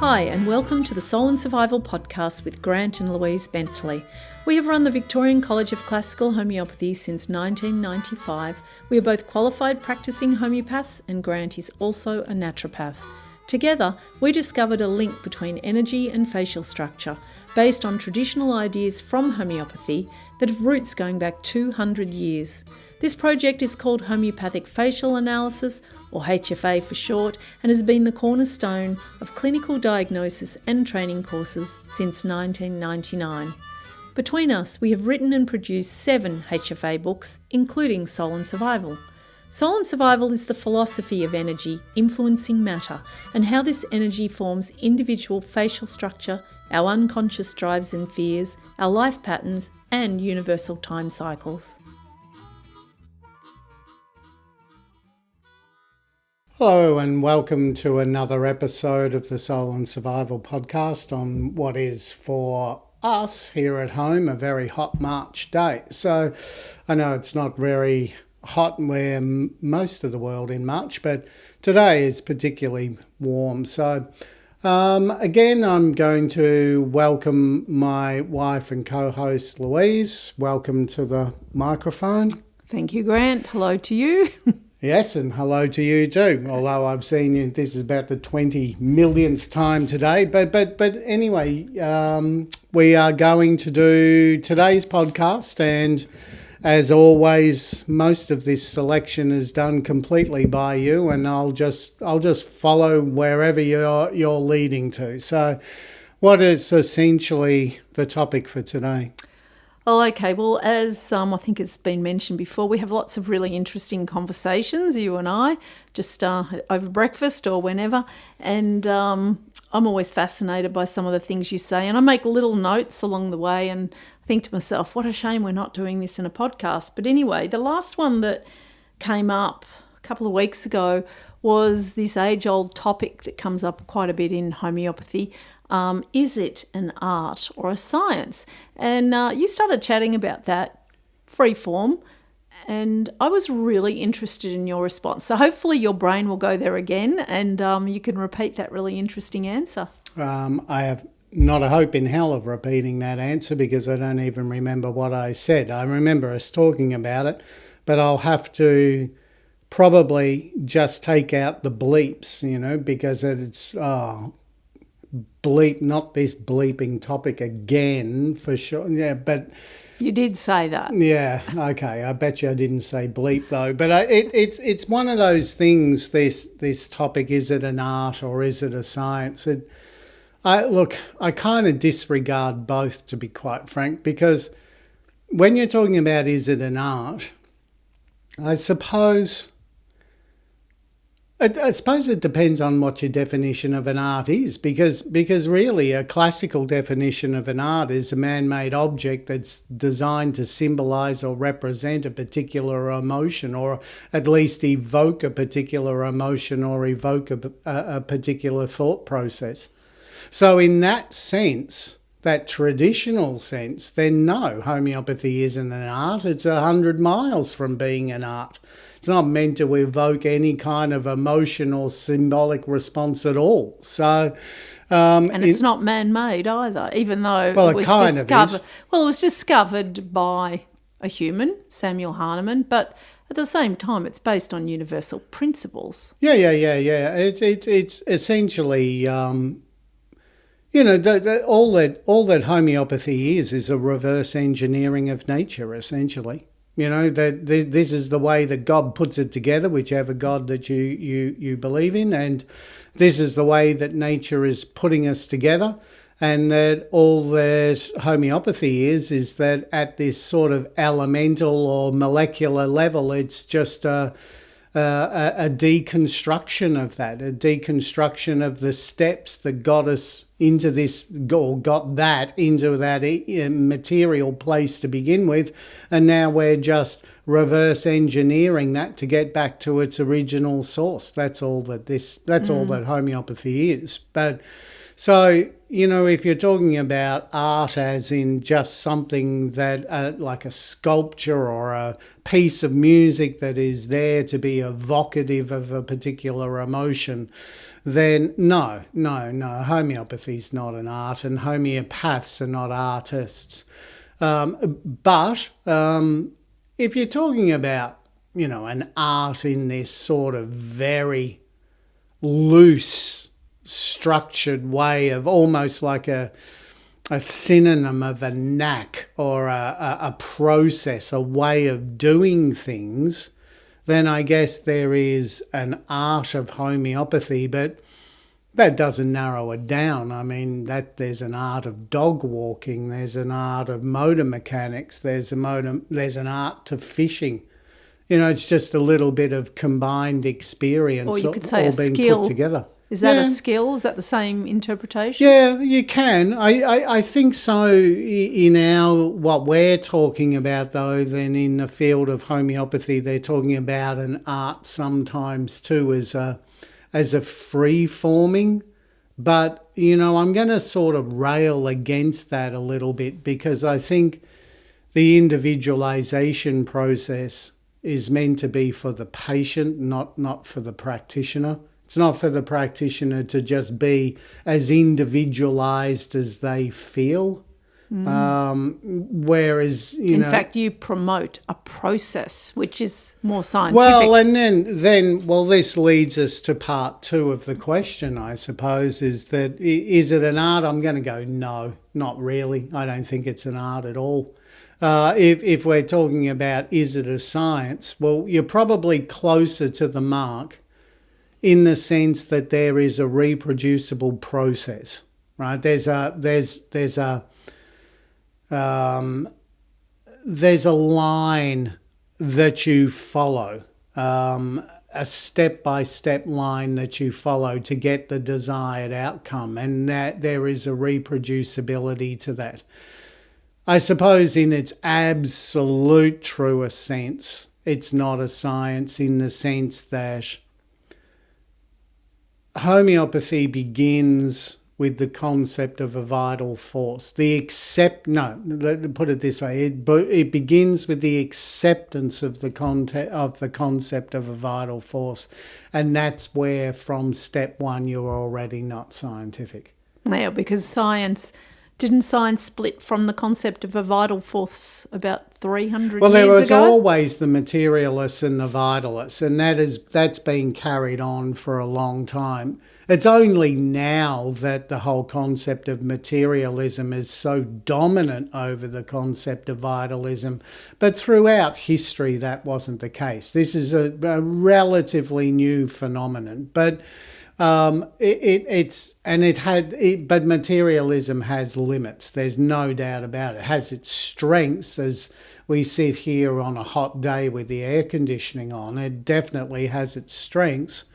Hi, and welcome to the Soul and Survival podcast with Grant and Louise Bentley. We have run the Victorian College of Classical Homeopathy since 1995. We are both qualified practicing homeopaths, and Grant is also a naturopath. Together, we discovered a link between energy and facial structure based on traditional ideas from homeopathy that have roots going back 200 years. This project is called Homeopathic Facial Analysis, or HFA for short, and has been the cornerstone of clinical diagnosis and training courses since 1999. Between us, we have written and produced 7 HFA books, including Soul and Survival. Soul and Survival is the philosophy of energy influencing matter and how this energy forms individual facial structure, our unconscious drives and fears, our life patterns, and universal time cycles. Hello and welcome to another episode of the Soul and Survival podcast on what is for us here at home a very hot March day. So I know it's not very hot where most of the world in March, but today is particularly warm. So again, I'm going to welcome my wife and co-host Louise. Welcome to the microphone. Thank you, Grant. Hello to you. Yes, and hello to you too. Although I've seen you, this is about the 20 millionth time today. But anyway, we are going to do today's podcast, and as always, most of this selection is done completely by you, and I'll just follow wherever you're leading to. So, what is essentially the topic for today? Oh, okay. Well, as I think it's been mentioned before, we have lots of really interesting conversations, you and I, just over breakfast or whenever. And I'm always fascinated by some of the things you say. And I make little notes along the way and think to myself, what a shame we're not doing this in a podcast. But anyway, the last one that came up a couple of weeks ago was this age-old topic that comes up quite a bit in homeopathy. Is it an art or a science? And you started chatting about that free form, and I was really interested in your response. So hopefully your brain will go there again, and you can repeat that really interesting answer. I have not a hope in hell of repeating that answer because I don't even remember what I said. I remember us talking about it, but I'll have to probably just take out the bleeps, because it's... bleep, not this bleeping topic again, for sure. Yeah, but... You did say that. Yeah, okay. I bet you I didn't say bleep, though. But it's one of those things, this topic, is it an art or is it a science? I kind of disregard both, to be quite frank, because when you're talking about is it an art, I suppose it depends on what your definition of an art is, because really a classical definition of an art is a man-made object that's designed to symbolise or represent a particular emotion, or at least evoke a particular emotion or evoke a particular thought process. So in that sense, that traditional sense, then no, homeopathy isn't an art. It's 100 miles from being an art. It's not meant to evoke any kind of emotional symbolic response at all. So, and it's not man-made either, even though it was discovered. Well, it was discovered by a human, Samuel Hahnemann, but at the same time, it's based on universal principles. Yeah. It's essentially, all that homeopathy is a reverse engineering of nature, essentially. That this is the way that God puts it together, whichever God that you believe in, and this is the way that nature is putting us together, and that all this homeopathy is that at this sort of elemental or molecular level, it's just a deconstruction of that, a deconstruction of the steps that got us into this, or got that into that material place to begin with, and now we're just reverse engineering that to get back to its original source. That's all that homeopathy is. But so, if you're talking about art as in just something that, like a sculpture or a piece of music that is there to be evocative of a particular emotion, then no, homeopathy's not an art, and homeopaths are not artists. But if you're talking about, an art in this sort of very loose, structured way of almost like a synonym of a knack or a process, a way of doing things, then I guess there is an art of homeopathy, but that doesn't narrow it down. I mean, there's an art of dog walking, there's an art of motor mechanics, there's an art to fishing. It's just a little bit of combined experience, or you could say all a being skill. put together. Is that a skill? Is that the same interpretation? Yeah, you can. I think so in what we're talking about, though, then in the field of homeopathy, they're talking about an art sometimes too as a free-forming. But, I'm going to sort of rail against that a little bit, because I think the individualization process is meant to be for the patient, not for the practitioner. It's not for the practitioner to just be as individualized as they feel. Whereas, in fact, you promote a process which is more scientific. Well, and then this leads us to part two of the question, I suppose, is it an art? I'm going to go, no, not really. I don't think it's an art at all. If we're talking about, is it a science? Well, you're probably closer to the mark in the sense that there is a reproducible process, right? There's a line that you follow, a step-by-step line that you follow to get the desired outcome, and that there is a reproducibility to that. I suppose in its absolute truest sense, it's not a science, in the sense that homeopathy begins with the concept of a vital force. Put it this way, it begins with the acceptance of the concept of a vital force, and that's where from step one you're already not scientific. Yeah, because didn't science split from the concept of a vital force about 300 years ago? Well, there was always the materialists and the vitalists, and that's been carried on for a long time. It's only now that the whole concept of materialism is so dominant over the concept of vitalism, but throughout history that wasn't the case. This is a relatively new phenomenon, but but materialism has limits. There's no doubt about it. It has its strengths, as we sit here on a hot day with the air conditioning on. It definitely has its strengths,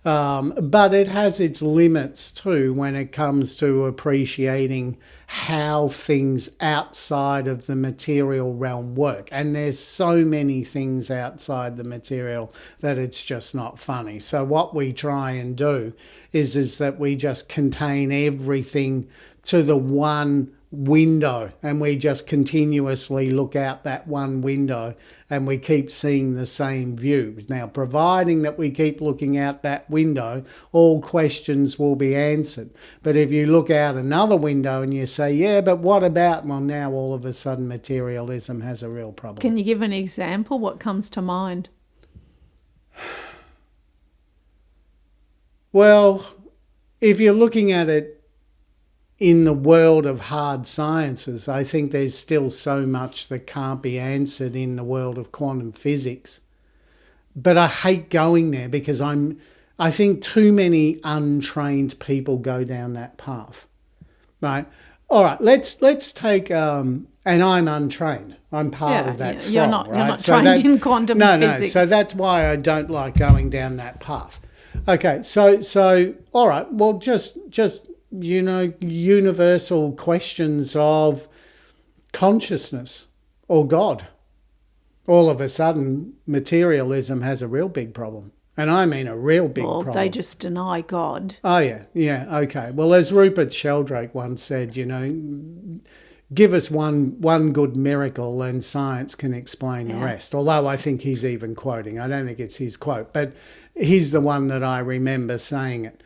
but it has its limits too when it comes to appreciating how things outside of the material realm work. And there's so many things outside the material that it's just not funny. So what we try and do is that we just contain everything to the one window, and we just continuously look out that one window and we keep seeing the same view. Now, providing that we keep looking out that window, all questions will be answered. But if you look out another window and you say, yeah, but what about, well, now all of a sudden materialism has a real problem. Can you give an example? What comes to mind? Well, if you're looking at it in the world of hard sciences, I think there's still so much that can't be answered in the world of quantum physics. But I hate going there because I think too many untrained people go down that path. Right? All right, let's take and I'm untrained. I'm part of that. You're not trained in quantum physics. No. So that's why I don't like going down that path. Okay, so all right, well, just universal questions of consciousness or God. All of a sudden, materialism has a real big problem. And I mean a real big problem. Well, they just deny God. Oh, yeah, okay. Well, as Rupert Sheldrake once said, give us one good miracle and science can explain the rest. Although I think he's even quoting. I don't think it's his quote, but he's the one that I remember saying it.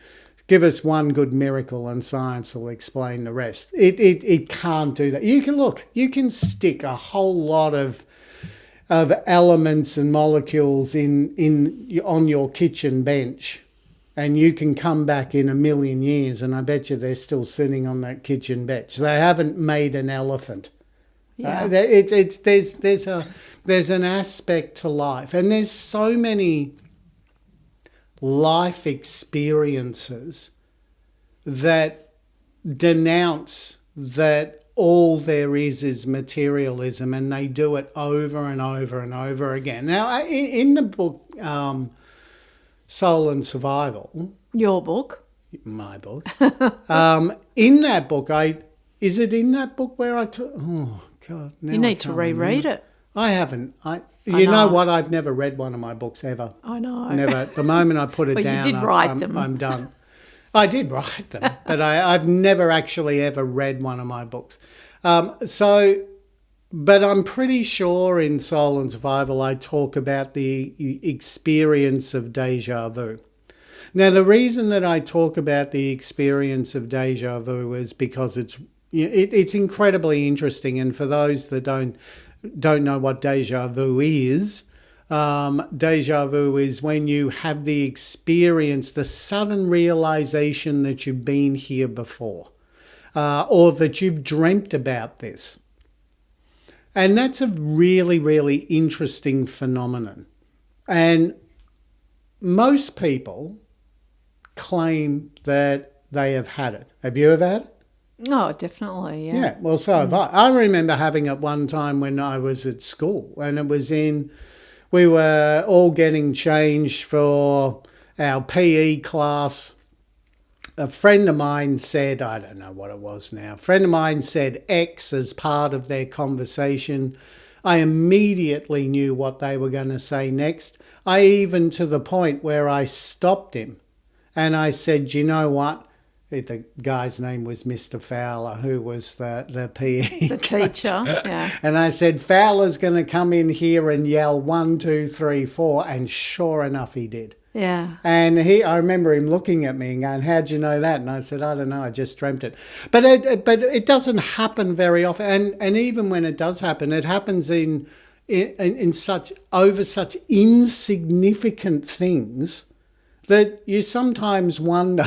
give us one good miracle and science will explain the rest. It can't do that. You can stick a whole lot of elements and molecules on your kitchen bench, and you can come back in a million years and I bet you they're still sitting on that kitchen bench. They haven't made an elephant. Yeah. There's an aspect to life, and there's so many life experiences that denounce that all there is materialism, and they do it over and over and over again. Now, in the book Soul and Survival, Your book. my book, in that book, is it in that book where I took? Oh God! Now You need to reread it. I haven't. You know what? I've never read one of my books ever. I know. Never. The moment I put it But down, you did write them. I'm done. I did write them, but I've never actually ever read one of my books. But I'm pretty sure in Soul and Survival I talk about the experience of deja vu. Now, the reason that I talk about the experience of deja vu is because it's incredibly interesting, and for those that don't know what deja vu is, deja vu is when you have the experience, the sudden realization that you've been here before, or that you've dreamt about this. And that's a really, really interesting phenomenon. And most people claim that they have had it. Have you ever had it? Oh, definitely, yeah. Yeah, well, so have I. I remember having it one time when I was at school, and it was we were all getting changed for our PE class. A friend of mine said, I don't know what it was now, a friend of mine said X as part of their conversation. I immediately knew what they were going to say next. I even to the point where I stopped him and I said, you know what? The guy's name was Mr. Fowler, who was the PE The teacher, yeah. And I said, Fowler's going to come in here and yell 1, 2, 3, 4. And sure enough, he did. Yeah. And I remember him looking at me and going, how'd you know that? And I said, I don't know, I just dreamt it. But it doesn't happen very often. And even when it does happen, it happens in such insignificant things that you sometimes wonder,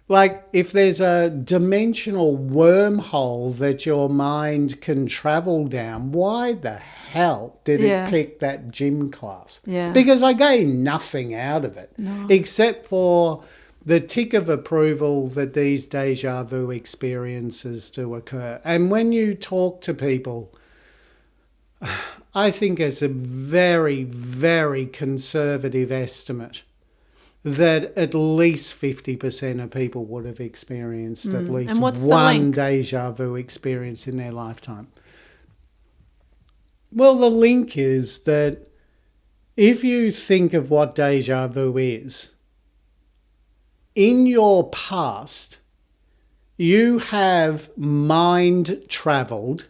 like if there's a dimensional wormhole that your mind can travel down, why the hell did it pick that gym class? Yeah. Because I gained nothing out of it, except for the tick of approval that these deja vu experiences do occur. And when you talk to people, I think it's a very, very conservative estimate that at least 50% of people would have experienced at least one deja vu experience in their lifetime. Well, the link is that if you think of what deja vu is, in your past, you have mind travelled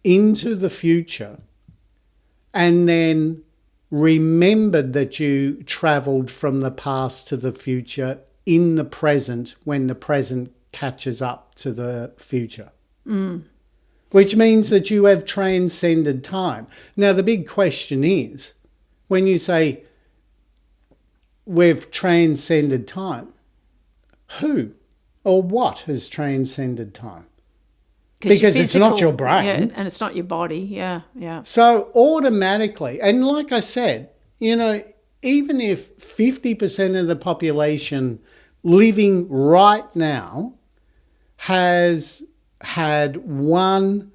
into the future and then remembered that you travelled from the past to the future in the present when the present catches up to the future. Which means that you have transcended time. Now, the big question is, when you say we've transcended time, who or what has transcended time? Because it's not your brain. Yeah, and it's not your body. Yeah. So automatically, and like I said, even if 50% of the population living right now has had one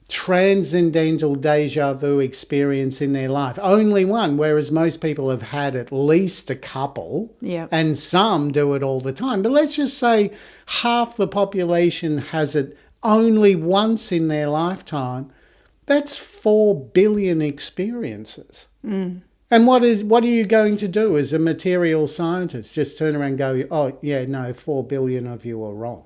transcendental deja vu experience in their life, only one, whereas most people have had at least a couple, and some do it all the time. But let's just say half the population has it only once in their lifetime. That's 4 billion experiences. And what are you going to do as a material scientist? Just turn around and go, oh, yeah, no, 4 billion of you are wrong.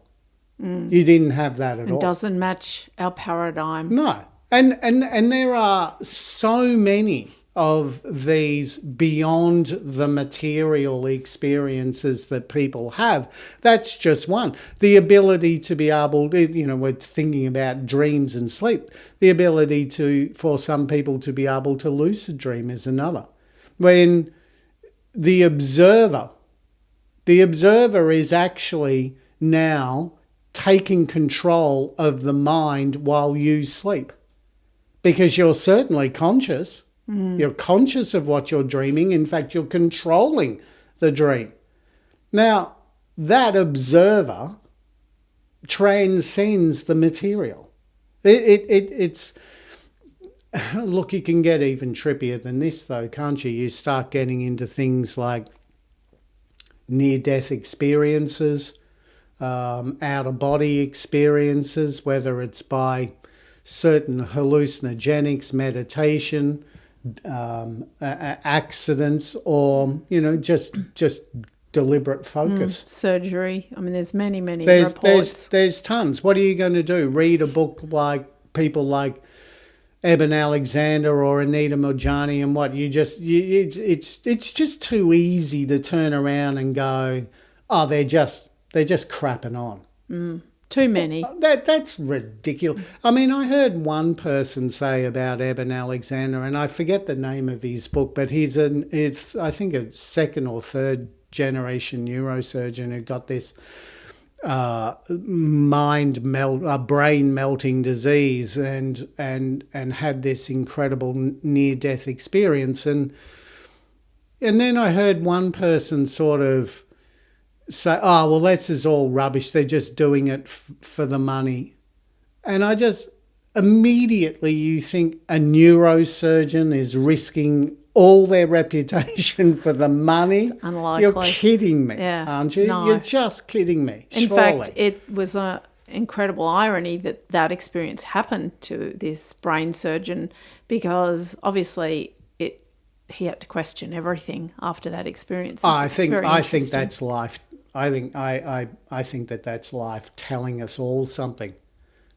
You didn't have that at all. It doesn't match our paradigm. No. And there are so many of these beyond the material experiences that people have. That's just one. The ability to be able to, we're thinking about dreams and sleep. The ability for some people to be able to lucid dream is another. When the observer is actually now taking control of the mind while you sleep. Because you're certainly conscious. You're conscious of what you're dreaming. In fact, you're controlling the dream. Now, that observer transcends the material. It's look, you can get even trippier than this, though, can't you? You start getting into things like near-death experiences, out-of-body experiences, whether it's by certain hallucinogenics, meditation, accidents, or just deliberate focus. Surgery. I mean, there's many reports. There's tons. What are you going to do? Read a book like people like Eben Alexander or Anita Moorjani, and what it's just too easy to turn around and go, oh, they're just crapping on. Too many. That's ridiculous. I mean, I heard one person say about Eben Alexander, and I forget the name of his book, but it's I think a second or third generation neurosurgeon who got this brain melting disease and had this incredible near-death experience. And then I heard one person sort of say, oh, well, this is all rubbish. They're just doing it for the money. And I just immediately, you think a neurosurgeon is risking all their reputation for the money? It's unlikely. You're kidding me, aren't you? No. You're just kidding me. In fact, it was an incredible irony that experience happened to this brain surgeon, because obviously he had to question everything after that experience. I think that's life. I think that's life telling us all something,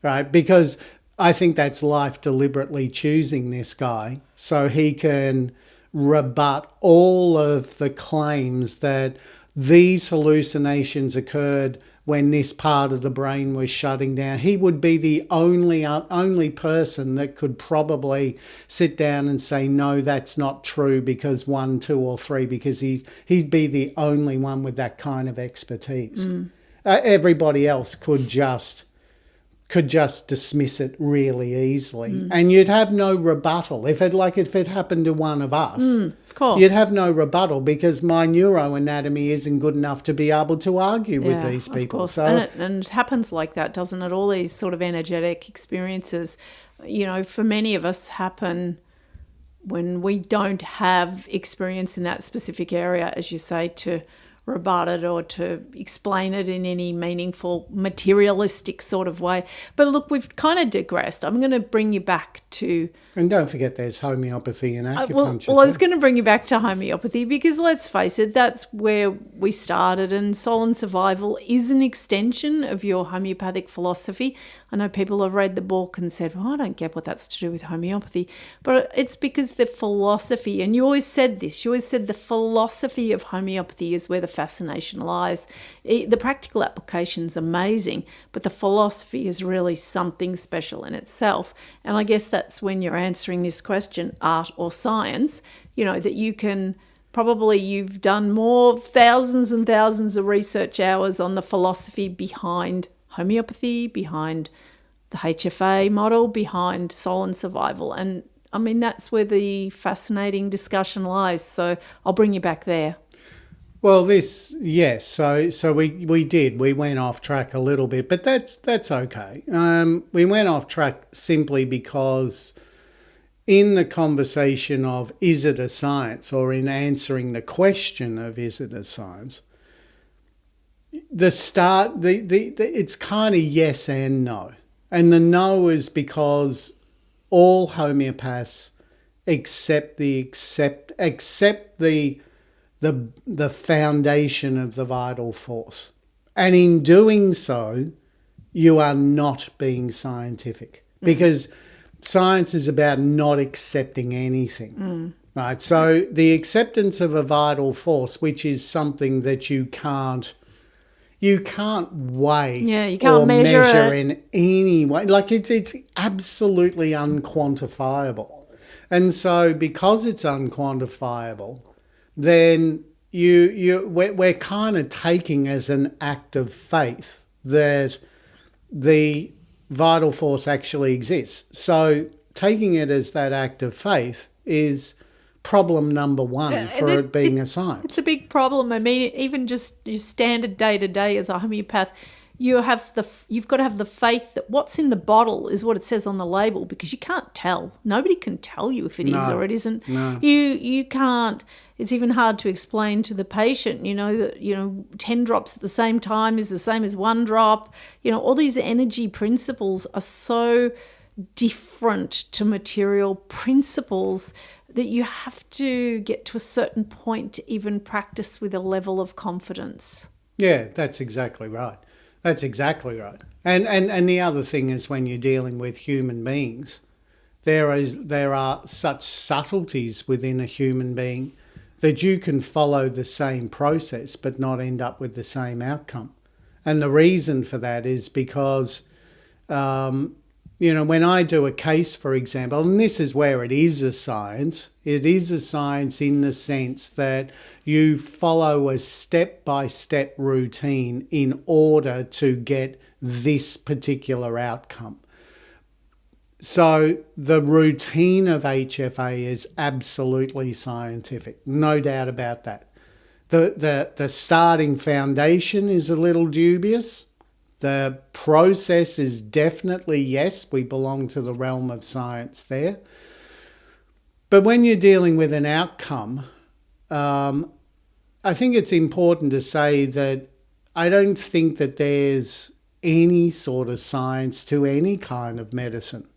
right? Because I think that's life deliberately choosing this guy so he can rebut all of the claims that these hallucinations occurred when this part of the brain was shutting down. He would be the only person that could probably sit down and say, no, that's not true because 1, 2, or 3, because he'd be the only one with that kind of expertise. Everybody else could just dismiss it really easily, and you'd have no rebuttal. If it happened to one of us, of course, you'd have no rebuttal because my neuroanatomy isn't good enough to be able to argue with these people. Of course. So, and it happens like that, doesn't it? All these sort of energetic experiences, for many of us happen when we don't have experience in that specific area, as you say, to rebut it or to explain it in any meaningful materialistic sort of way. But look, we've kind of digressed. I'm going to bring you back to... And don't forget there's homeopathy and acupuncture. Well, I was going to bring you back to homeopathy because let's face it, that's where we started, and Soul and Survival is an extension of your homeopathic philosophy. I know people have read the book and said, well, I don't get what that's to do with homeopathy. But it's because the philosophy, and you always said this, you always said the philosophy of homeopathy is where the fascination lies. The practical application's amazing, but the philosophy is really something special in itself. And I guess that's when you're answering this question, art or science, that you can probably, you've done more thousands and thousands of research hours on the philosophy behind homeopathy, behind the HFA model, behind Soul and Survival. And I mean, that's where the fascinating discussion lies. So I'll bring you back there. Well, yes. So we went off track a little bit, but that's okay. We went off track simply because in the conversation of is it a science, or in answering the question of is it a science, it's kind of yes and no. And the no is because all homeopaths accept the foundation of the vital force. And in doing so, you are not being scientific, because science is about not accepting anything. Right. So the acceptance of a vital force, which is something that you can't weigh You can't or measure it. in any way. Like it's absolutely unquantifiable. And so because it's unquantifiable, then we're kind of taking as an act of faith that the vital force actually exists. So taking it as that act of faith is problem number one for it being a science. It's a big problem. I mean, even just your standard day to day as a homeopath, you've got to have the faith that what's in the bottle is what it says on the label, because you can't tell. Nobody can tell you if it is or it isn't. No. You can't. It's even hard to explain to the patient, that 10 drops at the same time is the same as 1 drop. All these energy principles are so different to material principles that you have to get to a certain point to even practice with a level of confidence. Yeah, that's exactly right. That's exactly right. And the other thing is, when you're dealing with human beings, there are such subtleties within a human being that you can follow the same process but not end up with the same outcome. And the reason for that is because when I do a case, for example, and this is where it is a science in the sense that you follow a step-by-step routine in order to get this particular outcome. So the routine of HFA is absolutely scientific, no doubt about that. The starting foundation is a little dubious. The process is definitely, yes, we belong to the realm of science there. But when you're dealing with an outcome, I think it's important to say that I don't think that there's any sort of science to any kind of medicine.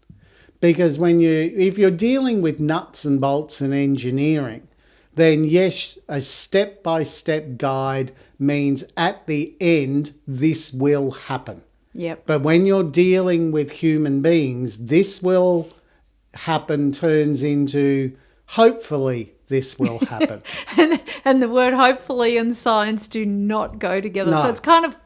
Because if you're dealing with nuts and bolts and engineering, then yes, a step-by-step guide means at the end, this will happen. Yep. But when you're dealing with human beings, this will happen turns into hopefully this will happen. and the word hopefully and science do not go together. No. So it's kind of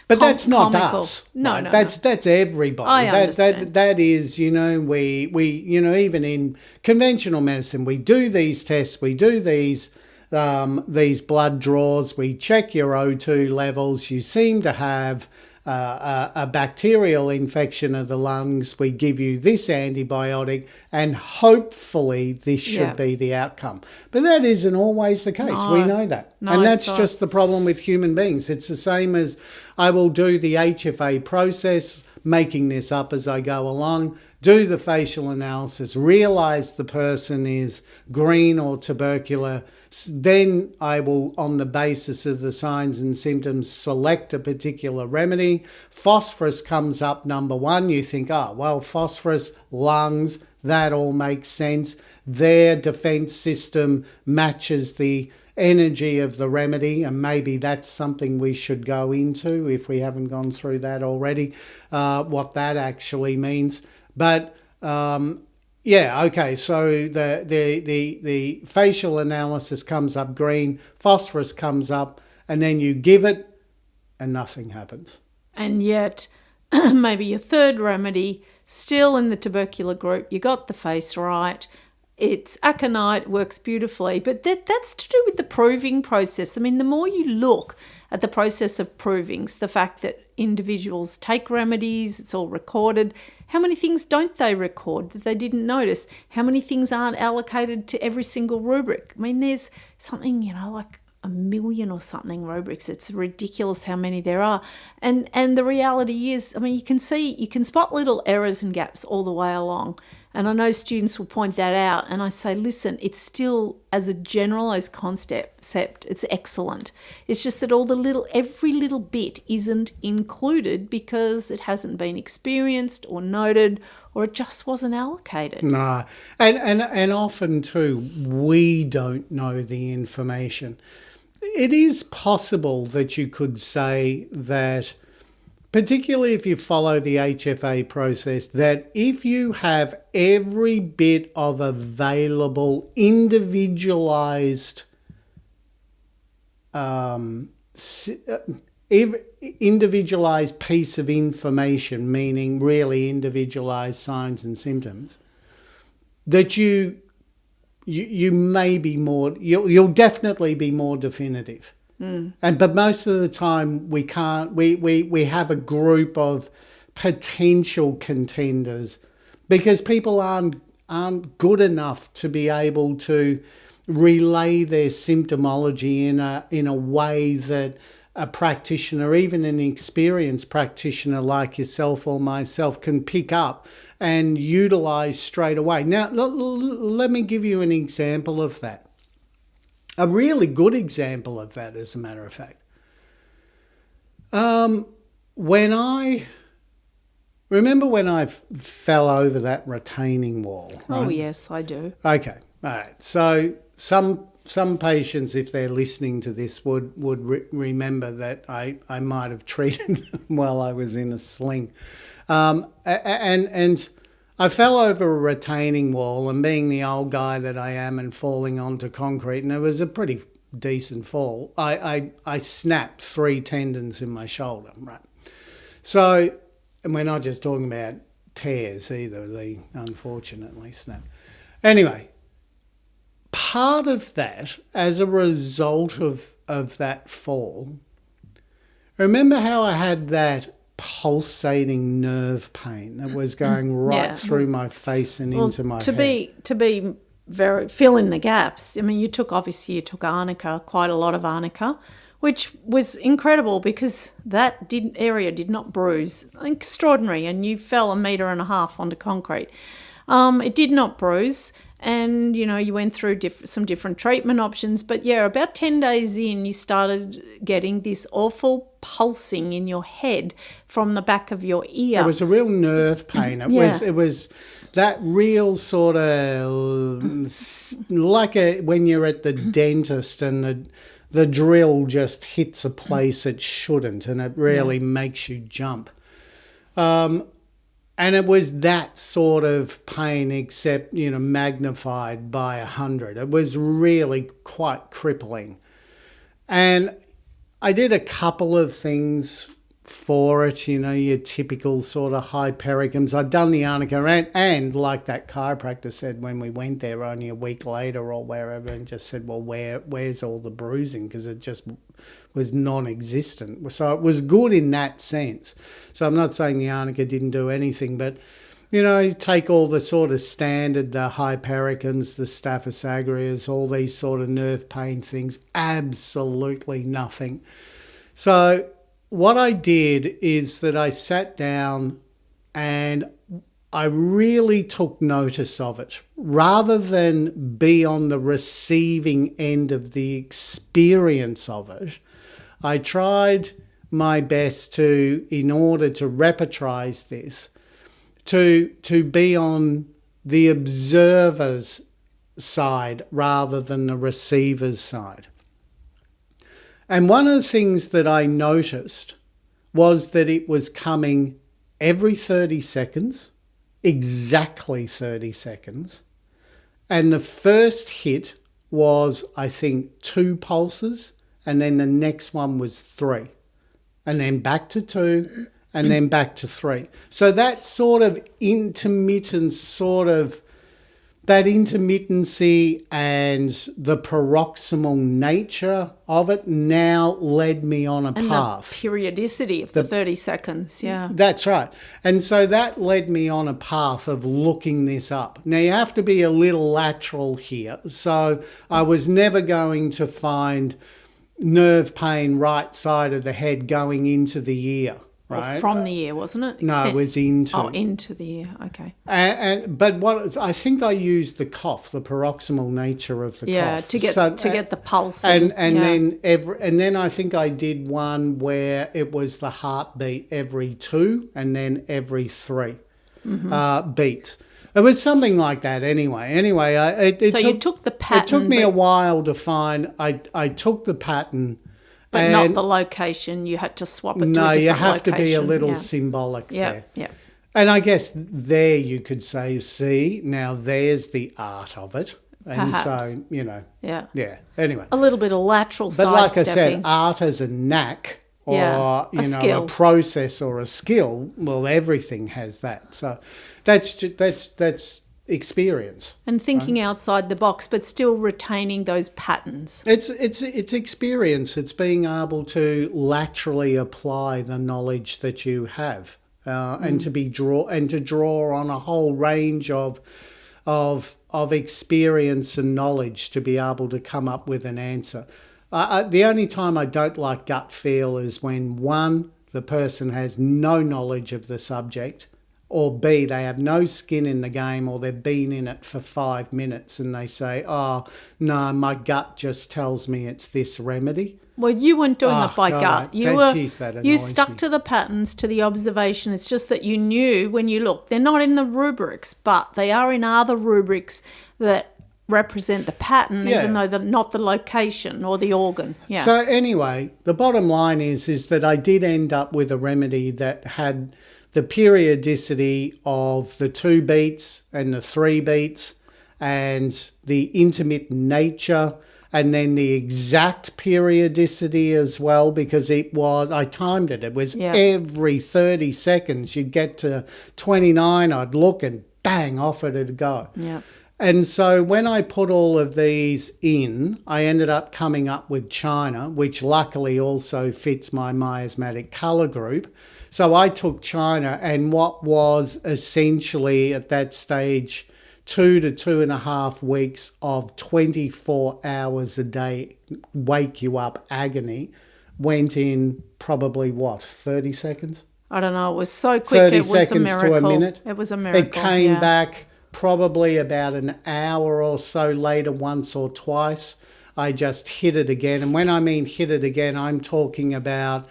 But that's not comical. us. No, right? no, That's everybody. I understand. That is, we even in conventional medicine, we do these tests, we do these blood draws, we check your O2 levels. You seem to have a bacterial infection of the lungs. We give you this antibiotic, and hopefully this should be the outcome. But that isn't always the case. No. We know that. No, and that's so just the problem with human beings. It's the same as I will do the HFA process, making this up as I go along, do the facial analysis, realise the person is green or tubercular. Then I will, on the basis of the signs and symptoms, select a particular remedy. Phosphorus comes up number one. You think, phosphorus, lungs, that all makes sense. Their defence system matches the energy of the remedy, and maybe that's something we should go into if we haven't gone through that already, what that actually means. But so the facial analysis comes up green, phosphorus comes up, and then you give it and nothing happens. And yet maybe your third remedy, still in the tubercular group, you got the face right. It's aconite, works beautifully, but that's to do with the proving process. I mean, the more you look at the process of provings, the fact that individuals take remedies, it's all recorded. How many things don't they record that they didn't notice? How many things aren't allocated to every single rubric? I mean, there's something, like 1 million or something rubrics. It's ridiculous how many there are. And the reality is, I mean, you can spot little errors and gaps all the way along. And I know students will point that out, and I say, listen, it's still, as a generalised concept, it's excellent. It's just that every little bit isn't included because it hasn't been experienced or noted, or it just wasn't allocated. No, and often too, we don't know the information. It is possible that you could say that particularly if you follow the HFA process, that if you have every bit of available individualized individualized piece of information, meaning really individualized signs and symptoms, that you may be more, you'll definitely be more definitive. But most of the time we can't. We have a group of potential contenders because people aren't good enough to be able to relay their symptomology in a way that a practitioner, even an experienced practitioner like yourself or myself, can pick up and utilize straight away. Now, let me give you an example of that. A really good example of that, as a matter of fact. When I fell over that retaining wall? Right? Oh, yes, I do. Okay, all right. So some patients, if they're listening to this, would remember that I might have treated them while I was in a sling. And I fell over a retaining wall, and being the old guy that I am and falling onto concrete, and it was a pretty decent fall, I snapped 3 tendons in my shoulder, right? So, and we're not just talking about tears either, they unfortunately snapped. Anyway, part of that, as a result of that fall, remember how I had that pulsating nerve pain that was going right through my face and into my head? To be very fill in the gaps. I mean, you took arnica, quite a lot of arnica, which was incredible because that area did not bruise. Extraordinary, and you fell 1.5 meters onto concrete. It did not bruise. And, you went through some different treatment options. But, about 10 days in, you started getting this awful pulsing in your head from the back of your ear. It was a real nerve pain. It was that real sort of like when you're at the dentist and the drill just hits a place it shouldn't, and it really makes you jump. And it was that sort of pain, except, magnified by 100. It was really quite crippling. And I did a couple of things for it, your typical sort of hypericums. I'd done the arnica, and like that chiropractor said when we went there only a week later or wherever, and just said, well, where's all the bruising? Because it just was non-existent. So it was good in that sense. So I'm not saying the arnica didn't do anything, but, you take all the sort of standard, the hypericums, the staphysagrias, all these sort of nerve pain things, absolutely nothing. So what I did is that I sat down and I really took notice of it. Rather than be on the receiving end of the experience of it, I tried my best in order to repertorize this, to be on the observer's side rather than the receiver's side. And one of the things that I noticed was that it was coming every 30 seconds, exactly 30 seconds. And the first hit was, I think, 2 pulses, and then the next one was 3. And then back to 2, and then back to 3. So that sort of that intermittency and the paroxysmal nature of it now led me on a path. The periodicity of the 30 seconds, yeah. That's right. And so that led me on a path of looking this up. Now, you have to be a little lateral here. So I was never going to find nerve pain right side of the head going into the ear. Right? Or from the ear, wasn't it? No, it was into. Oh, into the ear. Okay. But I think I used the cough, the paroxysmal nature of the cough. Yeah, to get the pulse. And then I think I did one where it was the heartbeat every 2 and then every 3 beats. It was something like that anyway. You took the pattern. It took me a while to find. I took the pattern. But not the location. You had to swap it to a different location. No, you have to be a little symbolic there. Yeah. And I guess there you could say, see, now there's the art of it. And Perhaps. so, you know. Yeah. Anyway. A little bit of lateral But like I said, sidestepping. art as a knack or, skill. a process or a skill, well, everything has that. So that's experience. And thinking outside the box, but still retaining those patterns. It's experience. It's being able to laterally apply the knowledge that you have, and to draw on a whole range of experience and knowledge to be able to come up with an answer. The only time I don't like gut feel is when, one, the person has no knowledge of the subject, or B, they have no skin in the game, or they've been in it for 5 minutes and they say, oh, no, my gut just tells me it's this remedy. Well, you weren't doing it by gut. You stuck me. to the patterns, to the observation. It's just that you knew when you look, they're not in the rubrics, but they are in other rubrics that represent the pattern, even though they're not the location or the organ. Yeah. So anyway, the bottom line is that I did end up with a remedy that had the periodicity of the 2 beats and the 3 beats and the intermittent nature, and then the exact periodicity as well, because I timed it. It was every 30 seconds. You'd get to 29, I'd look and bang, off it'd go. Yeah. And so when I put all of these in, I ended up coming up with China, which luckily also fits my miasmatic colour group. So I took China, and what was essentially at that stage 2 to 2.5 weeks of 24 hours a day, wake you up agony, went in probably, 30 seconds? I don't know. It was so quick. It was a 30 seconds miracle. to a minute. It was a miracle. It came back probably about an hour or so later, once or twice. I just hit it again. And when I mean hit it again, I'm talking about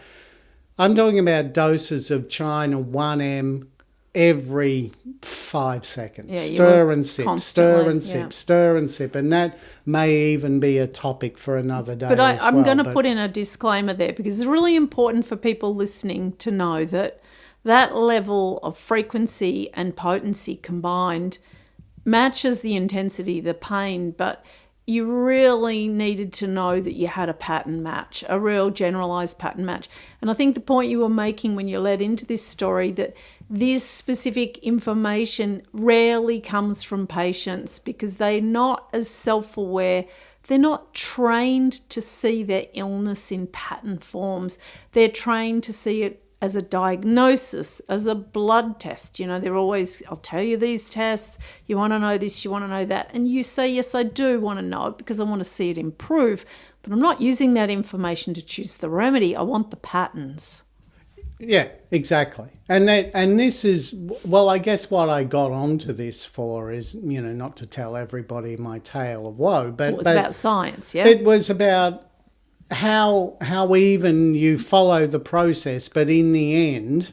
doses of China 1M every 5 seconds. Yeah, stir and sip, stir and sip, yeah. stir and sip. And that may even be a topic for another day. But I'm going to put in a disclaimer there, because it's really important for people listening to know that that level of frequency and potency combined matches the intensity, the pain, but you really needed to know that you had a pattern match, a real generalized pattern match. And I think the point you were making when you led into this story, that this specific information rarely comes from patients because they're not as self-aware. They're not trained to see their illness in pattern forms. They're trained to see it as a diagnosis, as a blood test. They're always, I'll tell you these tests, you want to know this, you want to know that. And you say, yes, I do want to know it because I want to see it improve, but I'm not using that information to choose the remedy. I want the patterns. Yeah, exactly. And this is, well, I guess what I got onto this for is, not to tell everybody my tale of woe, but... It was about science, yeah? It was about how even you follow the process, but in the end,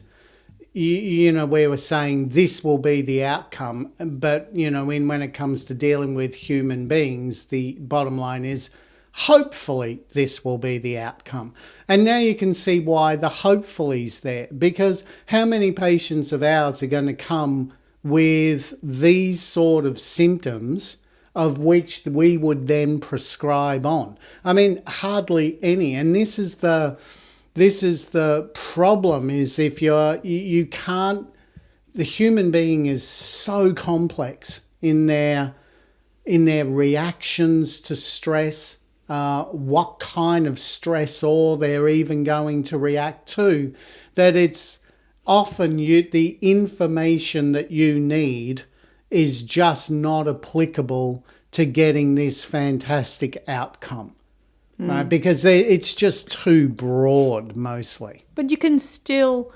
we were saying this will be the outcome, but when it comes to dealing with human beings, the bottom line is hopefully this will be the outcome. And now you can see why the hopefully's there, because how many patients of ours are going to come with these sort of symptoms of which we would then prescribe on? I mean, hardly any. And this is the problem, is if you can't, the human being is so complex in their reactions to stress, what kind of stressor they're even going to react to, that it's often the information that you need is just not applicable to getting this fantastic outcome, right? Because it's just too broad mostly. But you can still,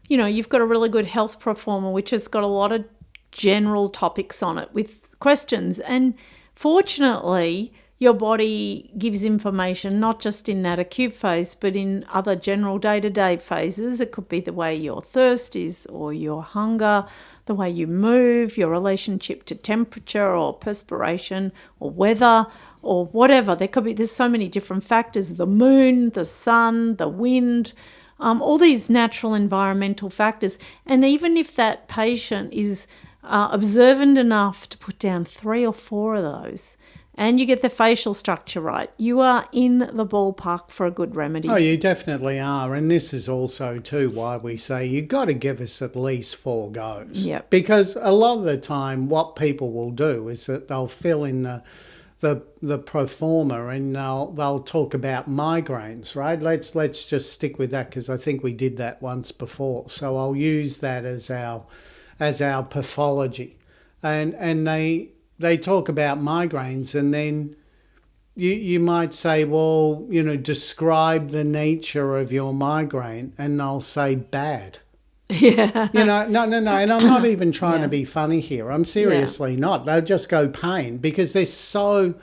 you've got a really good health performer, which has got a lot of general topics on it with questions. And fortunately, your body gives information not just in that acute phase, but in other general day-to-day phases. It could be the way your thirst is, or your hunger, the way you move, your relationship to temperature or perspiration or weather, or whatever. There's so many different factors, the moon, the sun, the wind, all these natural environmental factors. And even if that patient is observant enough to put down 3 or 4 of those, and you get the facial structure right, you are in the ballpark for a good remedy. Oh, you definitely are. And this is also, too, why we say you've got to give us at least 4 goes. Yep. Because a lot of the time what people will do is that they'll fill in the pro forma and they'll talk about migraines, right? Let's just stick with that because I think we did that once before. So I'll use that as our pathology. And they talk about migraines, and then you might say, well, describe the nature of your migraine, and they'll say bad. Yeah. No, and I'm not even trying to be funny here. I'm seriously not. They'll just go pain because they're so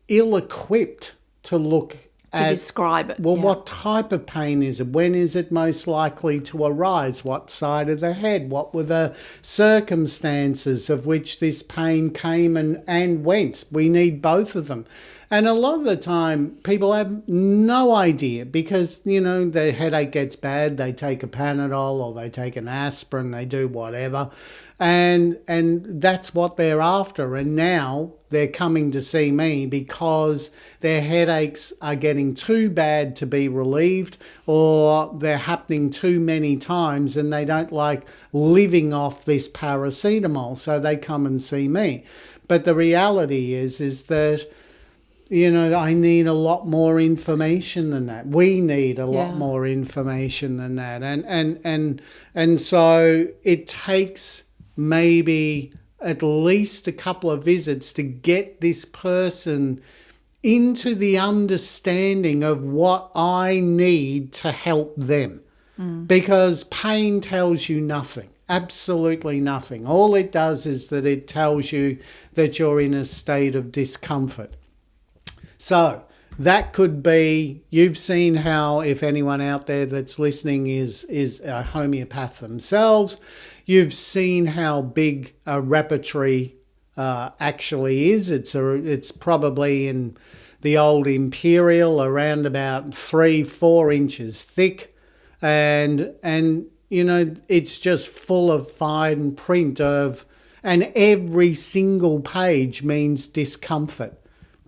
ill-equipped to look to describe it. Well, what type of pain is it? When is it most likely to arise? What side of the head? What were the circumstances of which this pain came and went? We need both of them. And a lot of the time, people have no idea because, their headache gets bad, they take a Panadol or they take an aspirin, they do whatever. And that's what they're after. And now they're coming to see me because their headaches are getting too bad to be relieved, or they're happening too many times and they don't like living off this paracetamol. So they come and see me. But the reality is that, I need a lot more information than that. We need a lot more information than that. And so it takes maybe at least a couple of visits to get this person into the understanding of what I need to help them. Because pain tells you nothing. Absolutely nothing. All it does is that it tells you that you're in a state of discomfort. So that could be, you've seen how, if anyone out there that's listening is a homeopath themselves, you've seen how big a repertory actually is. It's probably in the old imperial around about 3-4 inches thick, and it's just full of fine print and every single page means discomfort.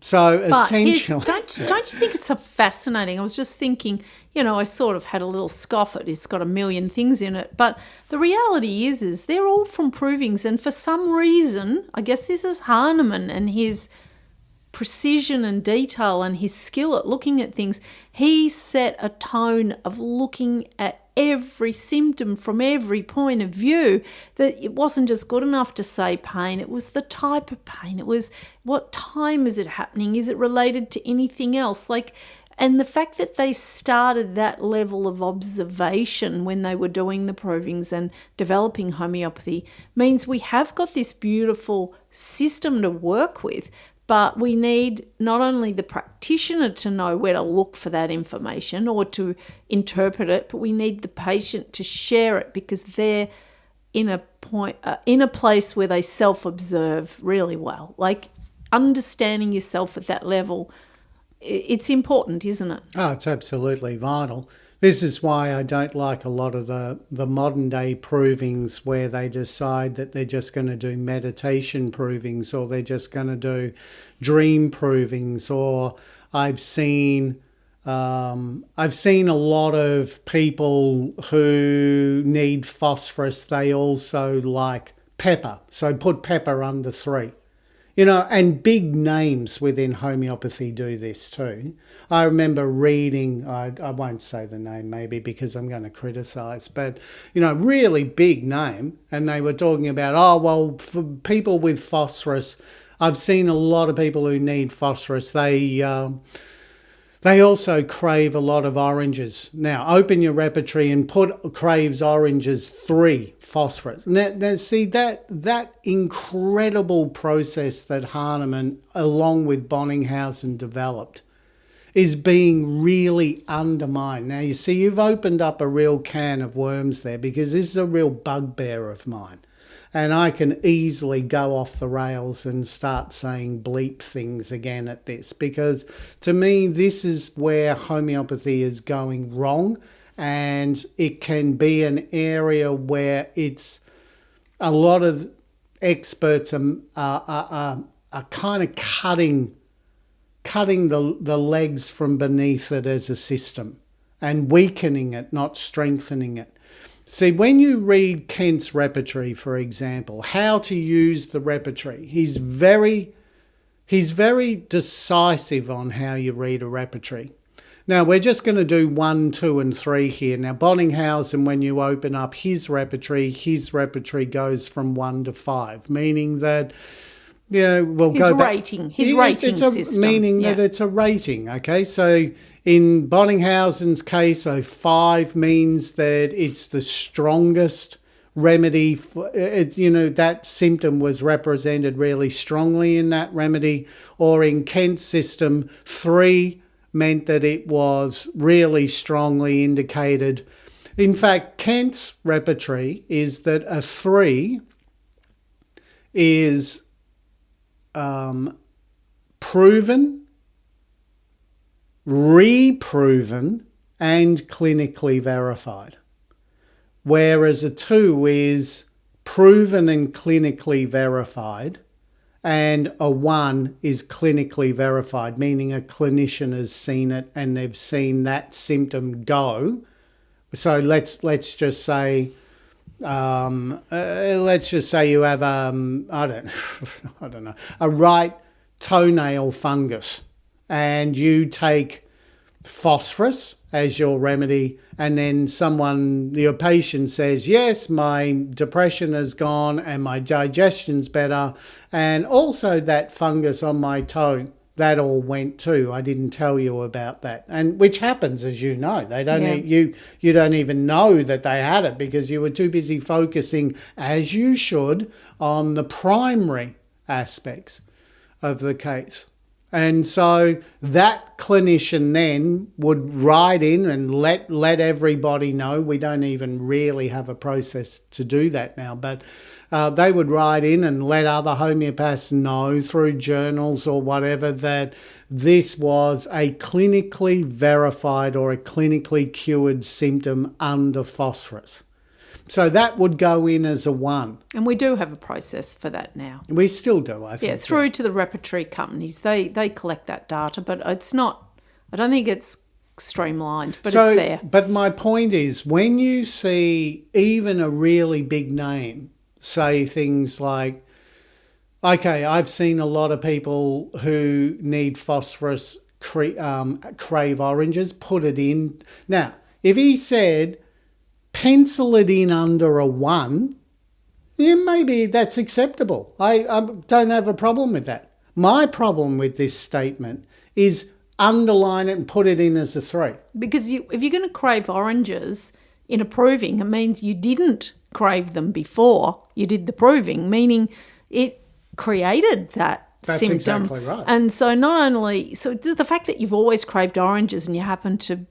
So essentially, don't you think it's fascinating? I was just thinking, I sort of had a little scoff at it's got a million things in it, but the reality is they're all from provings, and for some reason, I guess this is Hahnemann and his precision and detail and his skill at looking at things. He set a tone of looking at every symptom from every point of view, that it wasn't just good enough to say pain, it was the type of pain, it was what time is it happening, is it related to anything else, and the fact that they started that level of observation when they were doing the provings and developing homeopathy means we have got this beautiful system to work with. But we need not only the practitioner to know where to look for that information or to interpret it, but we need the patient to share it because they're in a place where they self-observe really well. Like understanding yourself at that level, it's important, isn't it? Oh, it's absolutely vital. This is why I don't like a lot of the modern day provings where they decide that they're just going to do meditation provings, or they're just going to do dream provings, or I've seen a lot of people who need phosphorus. They also like pepper, so put pepper under 3. And big names within homeopathy do this too. I remember reading, I won't say the name maybe because I'm going to criticise, but, really big name. And they were talking about, for people with phosphorus, I've seen a lot of people who need phosphorus. They also crave a lot of oranges. Now, open your repertory and put craves oranges 3 phosphorus. Now see that incredible process that Hahnemann, along with Bonninghausen, developed is being really undermined. Now, you see, you've opened up a real can of worms there because this is a real bugbear of mine. And I can easily go off the rails and start saying bleep things again at this, because to me, this is where homeopathy is going wrong. And it can be an area where it's a lot of experts are kind of cutting the legs from beneath it as a system and weakening it, not strengthening it. See, when you read Kent's repertory, for example, how to use the repertory, he's very decisive on how you read a repertory. Now, we're just going to do 1, 2, and 3 here. Now, Bonninghausen, when you open up his repertory goes from 1 to 5, meaning that, we'll go back. His rating system. Meaning that it's a rating, okay? So in Bonninghausen's case, 5 means that it's the strongest remedy. That symptom was represented really strongly in that remedy. Or in Kent's system, 3 meant that it was really strongly indicated. In fact, Kent's repertory is that a 3 is proven, reproven, and clinically verified. Whereas a 2 is proven and clinically verified, and a 1 is clinically verified, meaning a clinician has seen it and they've seen that symptom go. So let's just say you have I don't know, a right toenail fungus, and you take phosphorus as your remedy, and then your patient says, yes, my depression has gone and my digestion's better, and also that fungus on my toe, that all went too. I didn't tell you about that. And which happens, as you know. They don't you don't even know that they had it because you were too busy focusing, as you should, on the primary aspects of the case. And so that clinician then would write in and let everybody know. We don't even really have a process to do that now, but they would write in and let other homeopaths know through journals or whatever that this was a clinically verified or a clinically cured symptom under phosphorus. So that would go in as a 1. And we do have a process for that now. We still do, I think. Yeah, through to the repertory companies. They collect that data, but it's not, I don't think it's streamlined, but it's there. But my point is, when you see even a really big name say things like, okay, I've seen a lot of people who need phosphorus crave oranges, put it in. Now, if he said, pencil it in under a 1, maybe that's acceptable. I don't have a problem with that. My problem with this statement is underline it and put it in as a 3. Because if you're going to crave oranges in a proving, it means you didn't crave them before you did the proving, meaning it created that symptom. That's exactly right. And so just the fact that you've always craved oranges and you happen to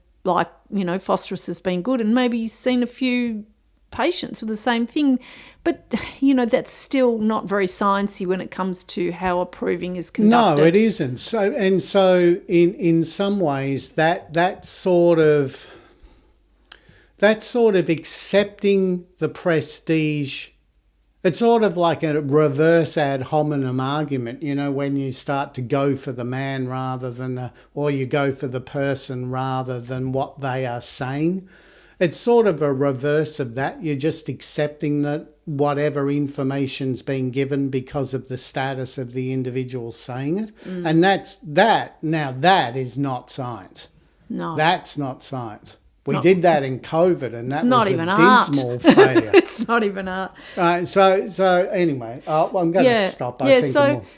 phosphorus has been good, and maybe you've seen a few patients with the same thing, but that's still not very sciencey when it comes to how a proving is conducted. No, it isn't. So in some ways that sort of accepting the prestige. It's sort of like a reverse ad hominem argument, when you start to go for the man rather than, or you go for the person rather than what they are saying. It's sort of a reverse of that. You're just accepting that whatever information's been given because of the status of the individual saying it. And now that is not science. No. That's not science. We did that in COVID, and that was a dismal failure. It's not even art. So anyway, I'm going to stop.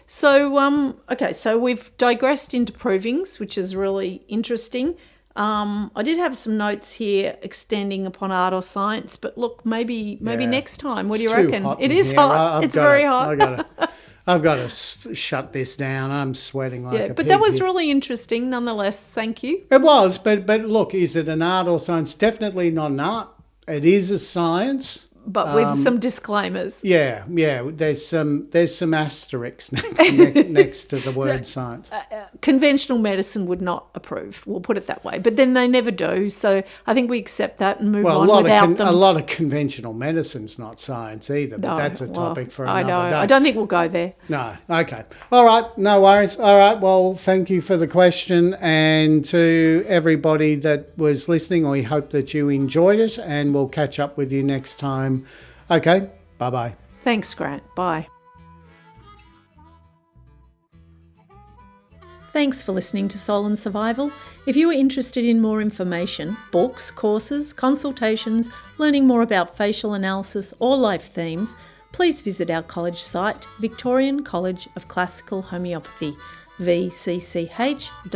So we've digressed into provings, which is really interesting. I did have some notes here extending upon art or science, but look, maybe next time. What do you reckon? It is hot. It's very hot. I've got to shut this down. I'm sweating like a pig. But that was really interesting nonetheless. Thank you. It was, but look, is it an art or science? Definitely not an art. It is a science. But with some disclaimers. Yeah. There's some asterisks next to the word science. Conventional medicine would not approve. We'll put it that way. But then they never do. So I think we accept that and move on without them. A lot of conventional medicine's not science either, but that's a topic for another day. I don't think we'll go there. No. Okay. All right. No worries. All right. Well, thank you for the question, and to everybody that was listening, we hope that you enjoyed it, and we'll catch up with you next time. Okay, bye-bye. Thanks, Grant. Bye. Thanks for listening to Soul and Survival. If you are interested in more information, books, courses, consultations, learning more about facial analysis or life themes, please visit our college site, Victorian College of Classical Homeopathy, vcch.org.